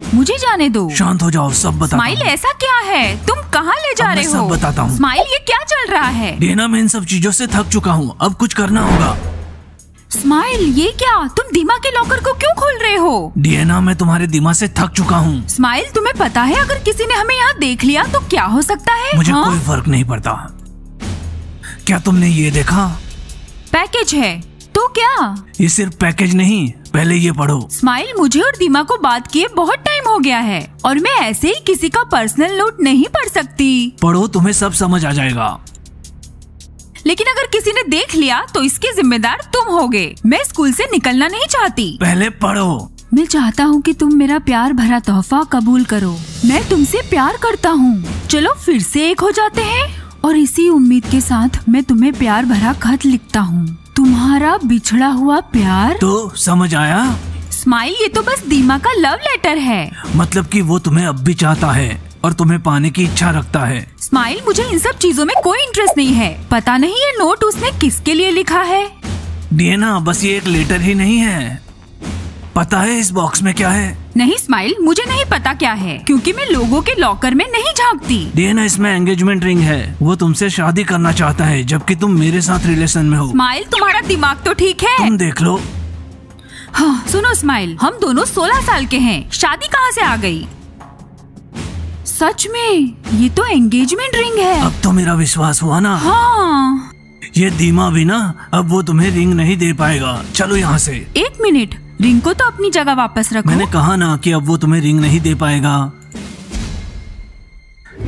मुझे जाने दो। शांत हो जाओ, सब बताता स्माइल, हूँ। ऐसा क्या है? तुम कहाँ ले जा रहे हो? सब बताता हूँ। स्माइल, ये क्या चल रहा है? डियाना, मैं इन सब चीजों से थक चुका हूँ, अब कुछ करना होगा। स्माइल, ये क्या? तुम दीमा के लॉकर को क्यों खोल रहे हो? डियाना, मैं तुम्हारे दिमाग से थक चुका हूँ। स्माइल, तुम्हें पता है अगर किसी ने हमें यहाँ देख लिया तो क्या हो सकता है? मुझे कोई फर्क नहीं पड़ता। क्या तुमने ये देखा? पैकेज है। तो क्या? ये सिर्फ पैकेज नहीं, पहले ये पढ़ो। स्माइल, मुझे और दीमा को बात किए बहुत टाइम हो गया है और मैं ऐसे ही किसी का पर्सनल नोट नहीं पढ़ सकती। पढ़ो, तुम्हें सब समझ आ जाएगा। लेकिन अगर किसी ने देख लिया तो इसके जिम्मेदार तुम होगे। मैं स्कूल से निकलना नहीं चाहती। पहले पढ़ो। मैं चाहता हूँ कि तुम मेरा प्यार भरा तोहफा कबूल करो। मैं तुमसे प्यार करता हूँ। चलो फिर से एक हो जाते हैं और इसी उम्मीद के साथ मैं तुम्हें प्यार भरा खत लिखता हूँ। तुम्हारा बिछड़ा हुआ प्यार। तो समझ आया? स्माइल, ये तो बस दीमा का लव लेटर है। मतलब कि वो तुम्हें अब भी चाहता है और तुम्हें पाने की इच्छा रखता है। स्माइल, मुझे इन सब चीजों में कोई इंटरेस्ट नहीं है। पता नहीं ये नोट उसने किसके लिए लिखा है। डियाना, बस ये एक लेटर ही नहीं है। पता है इस बॉक्स में क्या है? नहीं स्माइल, मुझे नहीं पता क्या है क्योंकि मैं लोगों के लॉकर में नहीं झांकती। डियाना, इसमें एंगेजमेंट रिंग है। वो तुमसे शादी करना चाहता है जबकि तुम मेरे साथ रिलेशन में हो। स्माइल, तुम्हारा दिमाग तो ठीक है। तुम देख लो। हाँ, सुनो स्माइल, हम दोनों 16 साल के हैं। शादी कहाँ से आ गई? सच में ये तो एंगेजमेंट रिंग है। अब तो मेरा विश्वास हुआ ना? हाँ। ये धीमा भी ना, अब वो तुम्हें रिंग नहीं दे पाएगा। चलो यहाँ से। एक मिनट, रिंग को तो अपनी जगह वापस रखो। मैंने कहा ना कि अब वो तुम्हें रिंग नहीं दे पाएगा।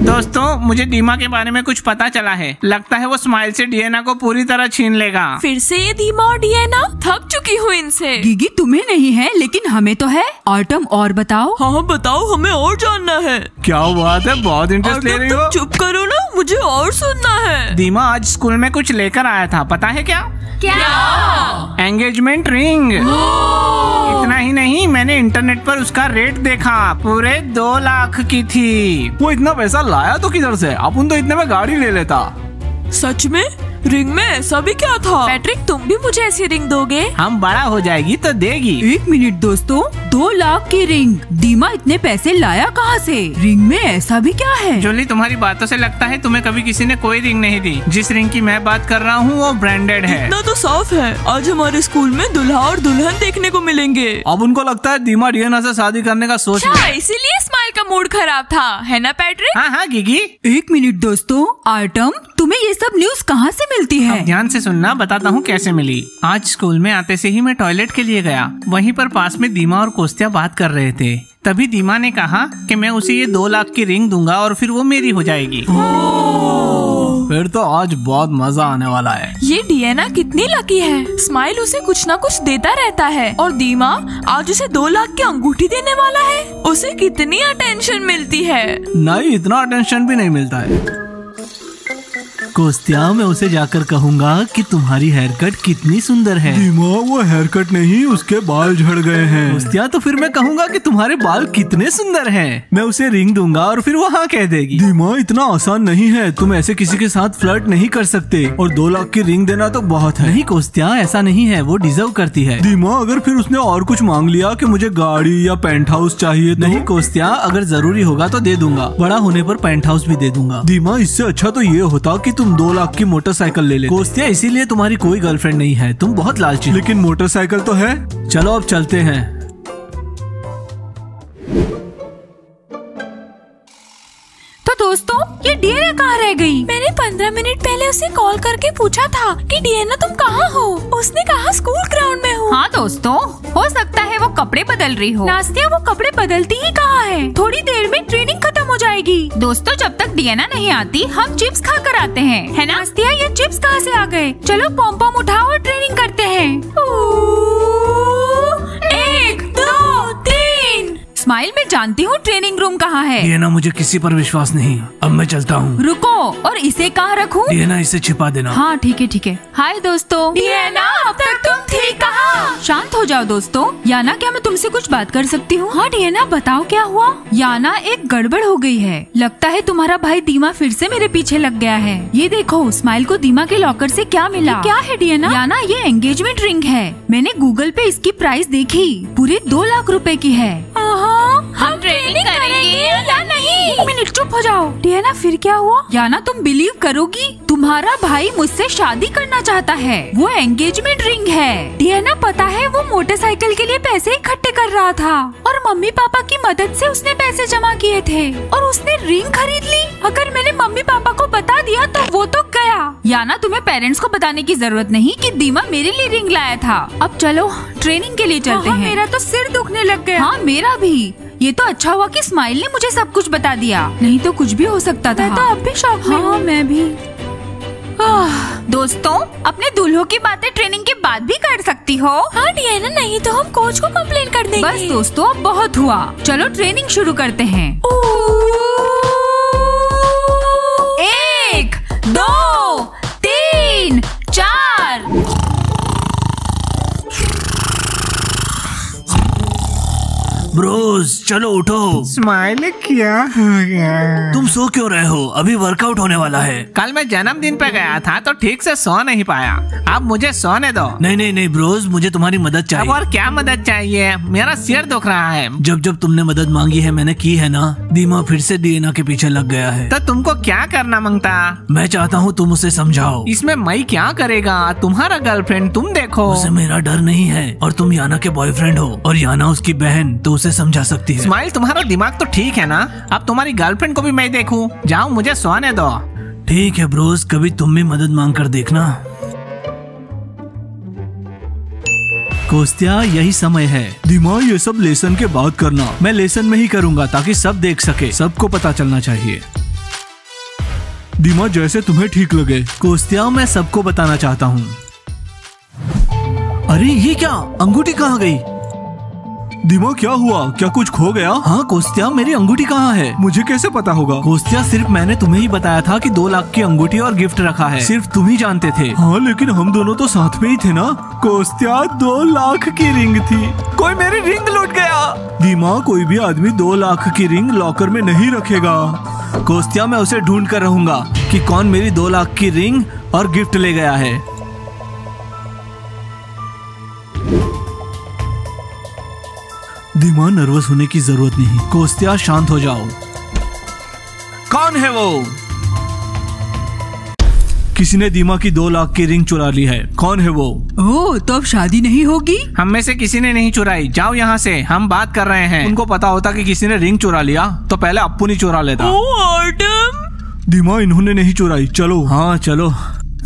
दोस्तों, मुझे दीमा के बारे में कुछ पता चला है। लगता है वो स्माइल से डियाना को पूरी तरह छीन लेगा। फिर से ये दीमा और डियाना? थक चुकी हूँ इनसे। गिगी, तुम्हें नहीं है लेकिन हमें तो है। ऑटम, और बताओ। हाँ बताओ, हमें और जानना है। क्या बात है, बहुत इंटरेस्ट ले रही हो। चुप करो ना, मुझे और सुनना है। दीमा आज स्कूल में कुछ लेकर आया था, पता है क्या? Engagement ring. इतना ही नहीं, मैंने इंटरनेट पर उसका रेट देखा, पूरे 2 लाख की थी। वो इतना पैसा लाया तो किधर से? अपन तो इतने में गाड़ी ले लेता। सच में? रिंग में ऐसा भी क्या था? पैट्रिक, तुम भी मुझे ऐसी रिंग दोगे? हम बड़ा हो जाएगी तो देगी। एक मिनट दोस्तों, 2 लाख की रिंग। दीमा इतने पैसे लाया कहाँ से? रिंग में ऐसा भी क्या है? जोली, तुम्हारी बातों से लगता है तुम्हें कभी किसी ने कोई रिंग नहीं दी। जिस रिंग की मैं बात कर रहा हूँ वो ब्रांडेड है। इतना तो साफ है, आज हमारे स्कूल में दुल्हा और दुल्हन देखने को मिलेंगे। अब उनको लगता है दीमा डियाना से शादी करने का सोच रहा है। इसीलिए स्माइल का मूड खराब था, है ना पैट्रिक? हाँ हाँ गिगी। एक मिनट दोस्तों, आर्टम, तुम्हें ये सब न्यूज कहाँ से मिलती है? ध्यान से सुनना, बताता हूँ कैसे मिली। आज स्कूल में आते से ही मैं टॉयलेट के लिए गया। वहीं पर पास में दीमा और कोस्तिया बात कर रहे थे। तभी दीमा ने कहा कि मैं उसे ये 2 लाख की रिंग दूंगा और फिर वो मेरी हो जाएगी। फिर तो आज बहुत मजा आने वाला है। ये डियाना कितनी लकी है। स्माइल उसे कुछ ना कुछ देता रहता है और दीमा आज उसे 2 लाख की अंगूठी देने वाला है। उसे कितनी अटेंशन मिलती है। नहीं, इतना अटेंशन भी नहीं मिलता है। कोस्तिया, मैं उसे जाकर कहूँगा कि तुम्हारी हेयर कट कितनी सुंदर है। दीमा, वो हेयर कट नहीं, उसके बाल झड़ गए हैं। कोस्तिया, तो फिर मैं कहूँगा कि तुम्हारे बाल कितने सुंदर हैं। मैं उसे रिंग दूंगा और फिर वो हाँ कह देगी। दीमा, इतना आसान नहीं है। तुम ऐसे किसी के साथ फ्लर्ट नहीं कर सकते और 2 लाख की रिंग देना तो बहुत है। नहीं कोस्तिया, ऐसा नहीं है, वो डिजर्व करती है। दीमा, अगर फिर उसने और कुछ मांग लिया कि मुझे गाड़ी या पेंट हाउस चाहिए तो? नहीं कोस्तिया, अगर जरूरी होगा तो दे दूंगा। बड़ा होने पर पेंट हाउस भी दे दूंगा। दीमा, इससे अच्छा तो ये होता कि तुम 2 लाख की मोटरसाइकिल ले लेते। कोस्तिया, इसीलिए तुम्हारी कोई गर्लफ्रेंड नहीं है, तुम बहुत लालची। लेकिन मोटरसाइकिल तो है। चलो अब चलते हैं। तो दोस्तों, ये डियाना कहाँ रह गई? मैंने 15 मिनट पहले उसे कॉल करके पूछा था कि डियाना तुम कहाँ हो। उसने कहा स्कूल ग्राउंड में हूँ। हाँ दोस्तों, हो सकता है वो कपड़े बदल रही हो। नास्तिया, वो कपड़े बदलती ही कहाँ है? थोड़ी देर में ट्रेनिंग खत्म हो जाएगी। दोस्तों, जब तक डियाना नहीं आती हम चिप्स खा कर आते हैं, है ना? नास्तिया, ये चिप्स कहाँ से आ गए? चलो पॉम पॉम उठाओ और ट्रेनिंग करते हैं। 1 2 3। स्माइल, मैं जानती हूँ ट्रेनिंग रूम कहाँ है। डियाना, मुझे किसी पर विश्वास नहीं, अब मैं चलता हूँ। रुको, और इसे कहाँ रखूँ? डियाना, इसे छिपा देना। हाँ ठीक है ठीक है। हाय दोस्तों। डियाना, अब तक तुम थी कहाँ? शांत हो जाओ दोस्तों। याना, क्या मैं तुमसे कुछ बात कर सकती हूँ? हाँ डियाना, बताओ क्या हुआ? याना, एक गड़बड़ हो गई है। लगता है तुम्हारा भाई दीमा फिर से मेरे पीछे लग गया है। ये देखो, स्माइल को दीमा के लॉकर से क्या मिला? ये क्या है डियाना? याना, ये एंगेजमेंट रिंग है। मैंने गूगल पे इसकी प्राइस देखी, पूरे 2 लाख रुपए की है। हम या नहीं? 1 मिनट चुप हो जाओ। डियाना फिर क्या हुआ? याना तुम बिलीव करोगी, तुम्हारा भाई मुझसे शादी करना चाहता है। वो एंगेजमेंट रिंग है। डियाना पता है वो मोटरसाइकिल के लिए पैसे इकट्ठे कर रहा था और मम्मी पापा की मदद से उसने पैसे जमा किए थे और उसने रिंग खरीद ली। अगर मैंने मम्मी पापा को बता दिया तो वो तो गया। याना तुम्हें पेरेंट्स को बताने की जरूरत नहीं कि दीमा मेरे लिए रिंग लाया था। अब चलो ट्रेनिंग के लिए चलते हैं। मेरा तो सिर दुखने लग गया। हाँ मेरा भी। ये तो अच्छा हुआ कि स्माइल ने मुझे सब कुछ बता दिया, नहीं तो कुछ भी हो सकता था। मैं तो अब भी शॉक में हूँ। मैं भी। दोस्तों, अपने दूल्हों की बातें ट्रेनिंग के बाद भी कर सकती हो। हाँ डियाना, नहीं तो हम कोच को कंप्लेन कर देंगे। बस दोस्तों, अब बहुत हुआ, चलो ट्रेनिंग शुरू करते हैं। 1 2 3 4। ब्रोस चलो उठो। स्माइल क्या हो गया? तुम सो क्यों रहे हो? अभी वर्कआउट होने वाला है। कल मैं जन्मदिन पे गया था तो ठीक से सो नहीं पाया। अब मुझे सोने दो। नहीं ब्रोस, मुझे तुम्हारी मदद चाहिए। अब और क्या मदद चाहिए? मेरा सिर दुख रहा है। जब तुमने मदद मांगी है मैंने की है ना। दीमा फिर से डियाना के पीछे लग गया है। तो तुमको क्या करना मांगता? मैं चाहता हूँ तुम उसे समझाओ। इसमें मैं क्या करेगा? तुम्हारा गर्लफ्रेंड, तुम देखो। उसे मेरा डर नहीं है और तुम याना के बॉयफ्रेंड हो और याना उसकी बहन, तो उसे समझा सकती है। स्माइल, तुम्हारा दिमाग तो ठीक है ना? अब तुम्हारी गर्लफ्रेंड को भी मैं देखूं। जाओ, मुझे सोने दो। ठीक है ब्रोस, कभी तुम भी मदद मांग कर देखना। कोस्त्या, यही समय है। दीमा, ये सब लेसन के बाद करना। मैं लेसन में ही करूंगा ताकि सब देख सके, सबको पता चलना चाहिए। दीमा, जैसे तुम्हें ठीक लगे। कोस्त्या, मैं सबको बताना चाहता हूँ। अरे ये क्या, अंगूठी कहाँ गई? दीमा, क्या हुआ? क्या कुछ खो गया? हाँ कोस्त्या, मेरी अंगूठी कहाँ है? मुझे कैसे पता होगा? कोस्त्या, सिर्फ मैंने तुम्हें ही बताया था कि 2 लाख की अंगूठी और गिफ्ट रखा है। सिर्फ तुम ही जानते थे। हाँ, लेकिन हम दोनों तो साथ में ही थे ना। कोस्त्या, 2 लाख की रिंग थी। कोई मेरी रिंग लूट गया। दीमा, कोई भी आदमी 2 लाख की रिंग लॉकर में नहीं रखेगा। कोस्त्या, मैं उसे ढूंढ कर रहूंगा कि कौन मेरी 2 लाख की रिंग और गिफ्ट ले गया है। दीमा, नर्वस होने की जरूरत नहीं। कोस्त्या, शांत हो जाओ। कौन है वो? किसी ने दीमा की 2 लाख की रिंग चुरा ली है। कौन है वो? ओह, तो अब शादी नहीं होगी? हम में से किसी ने नहीं चुराई। जाओ यहाँ से, हम बात कर रहे हैं। उनको पता होता कि किसी ने रिंग चुरा लिया तो पहले अप्पू नहीं चुरा लेता। दीमा, इन्होंने नहीं चुराई। चलो। हाँ चलो।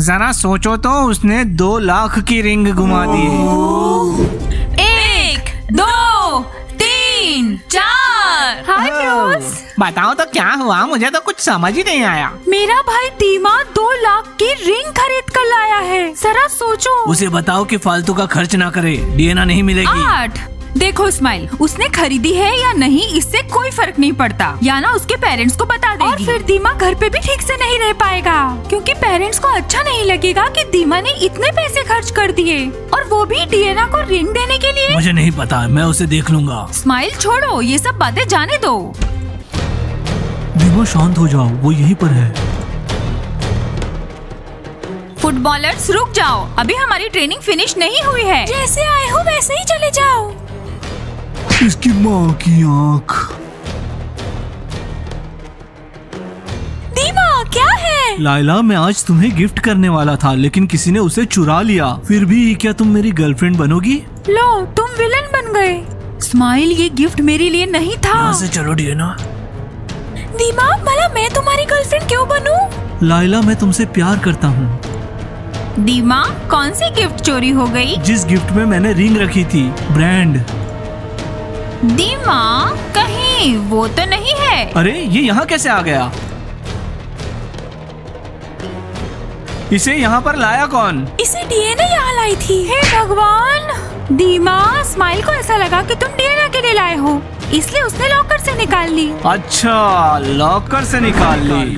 जरा सोचो तो, उसने 2 लाख की रिंग घुमा दी है। 1 2 3 4। हाय ब्रोस। बताओ तो क्या हुआ? मुझे तो कुछ समझ ही नहीं आया। मेरा भाई दीमा 2 लाख की रिंग खरीद कर लाया है। जरा सोचो। उसे बताओ कि फालतू का खर्च ना करे, डियाना नहीं मिलेगी। 8। देखो स्माइल, उसने खरीदी है या नहीं इससे कोई फर्क नहीं पड़ता। याना उसके पेरेंट्स को बता देगी और फिर दीमा घर पे भी ठीक से नहीं रह पाएगा, क्योंकि पेरेंट्स को अच्छा नहीं लगेगा कि दीमा ने इतने पैसे खर्च कर दिए, और वो भी डियाना को रिंग देने के लिए। मुझे नहीं पता, मैं उसे देख लूंगा। स्माइल, छोड़ो ये सब बातें, जाने दो। दीमा, शांत हो जाओ, वो यहीं पर है। फुटबॉलर्स रुक जाओ, अभी हमारी ट्रेनिंग फिनिश नहीं हुई है। जैसे आए हो वैसे ही चले जाओ। इसकी माँ की आँख। दीमा, क्या है? लाइला, मैं आज तुम्हें गिफ्ट करने वाला था लेकिन किसी ने उसे चुरा लिया। फिर भी क्या तुम मेरी गर्लफ्रेंड बनोगी? लो, तुम विलन बन गए। स्माइल, ये गिफ्ट मेरे लिए नहीं था। यहाँ से चलो डियाना। दीमा, भला मैं तुम्हारी गर्लफ्रेंड क्यों बनूं? लाइला, मैं तुमसे प्यार करता हूँ। दीमा, कौन सी गिफ्ट चोरी हो गई? जिस गिफ्ट में मैंने रिंग रखी थी, ब्रांड। दीमा, कहीं वो तो नहीं है। अरे ये यहाँ कैसे आ गया? इसे यहाँ पर लाया कौन? इसे डियाना यहाँ लाई थी। हे भगवान। दीमा, स्माइल को ऐसा लगा कि तुम डियाना के लिए लाए हो, इसलिए उसने लॉकर से निकाल ली। अच्छा, लॉकर से निकाल ली।